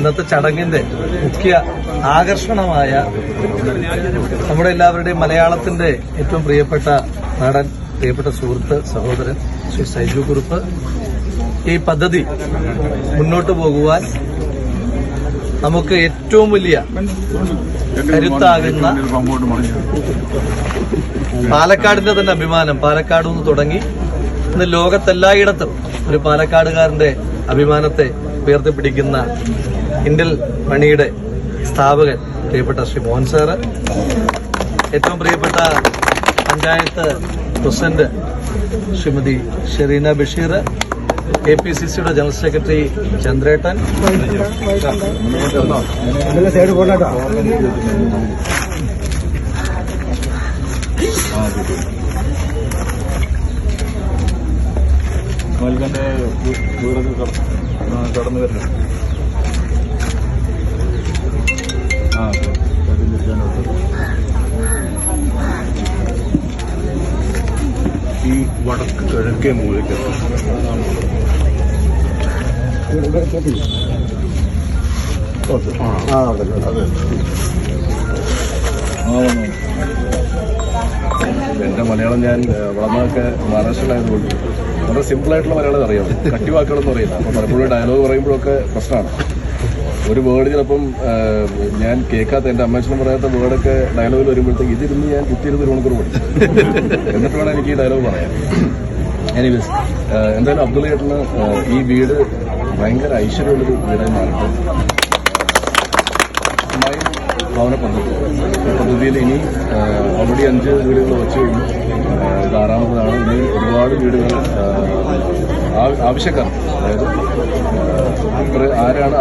ഇന്നത്തെ ചടങ്ങിന്റെ മുഖ്യ ആകർഷണമായ നമ്മുടെ എല്ലാവരുടെയും മലയാളത്തിന്റെ ഏറ്റവും പ്രിയപ്പെട്ട നടൻ, പ്രിയപ്പെട്ട സുഹൃത്ത്, സഹോദരൻ ശ്രീ സൈജു കുറുപ്പ് ഈ പദ്ധതി മുന്നോട്ട് പോകുവാൻ നമുക്ക് ഏറ്റവും വലിയ കരുത്താകുന്ന പാലക്കാടിന്റെ തന്നെ അഭിമാനം, പാലക്കാട് നിന്ന് തുടങ്ങി ഇന്ന് ലോകത്തെല്ലായിടത്തും ഒരു പാലക്കാടുകാരന്റെ അഭിമാനത്തെ ഉയർത്തിപ്പിടിക്കുന്ന ഇന്ത്യൻ മണിയുടെ സ്ഥാപകൻ പ്രിയപ്പെട്ട ശ്രീ മോഹൻ സാറ്, ഏറ്റവും പ്രിയപ്പെട്ട പഞ്ചായത്ത് പ്രസിഡന്റ് ശ്രീമതി ഷെറീന ബഷീർ, APCCയുടെ ജനറൽ സെക്രട്ടറി ചന്ദ്രേട്ടൻ, കടന്നു വരണം. ഈ വടക്ക് കിഴക്കേ മൂലയ്ക്ക് എന്റെ മലയാളം ഞാൻ വളർന്നതൊക്കെ മഹാരാഷ്ട്രയിലായതുകൊണ്ട് വളരെ സിമ്പിളായിട്ടുള്ള മലയാളം അറിയാം, കട്ടിവാക്കുകളൊന്നും അറിയില്ല. അപ്പോൾ പലപ്പോഴും ഡയലോഗ് പറയുമ്പോഴൊക്കെ പ്രശ്നമാണ്. ഒരു വേർഡ് ചിലപ്പം ഞാൻ കേൾക്കാത്ത, എൻ്റെ അമ്മച്ചനും പറയാത്ത വേർഡൊക്കെ ഡയലോഗിൽ വരുമ്പോഴത്തേക്ക് ഇതിരുന്ന് ഞാൻ കുത്തിയിരുന്ന് ഒരു മണിക്കൂർ പഠിക്കും, എന്നിട്ട് വേണം എനിക്ക് ഈ ഡയലോഗ് പറയാൻ. എനിവേസ്, എന്തായാലും അബ്ദുൾ ചേട്ടന് ഈ വീട് ഭയങ്കര ഐശ്വര്യമുള്ളൊരു വീടായി മാറട്ടെ. ഭവന പദ്ധതിയിൽ ഇനി ഓൾറെഡി 5 വീടുകൾ വെച്ച് കഴിഞ്ഞു, ഇത് 6ാമതാണ്. ഇനി ഒരുപാട് വീടുകൾ ആവശ്യക്കാർ, അതായത് ആരാണ്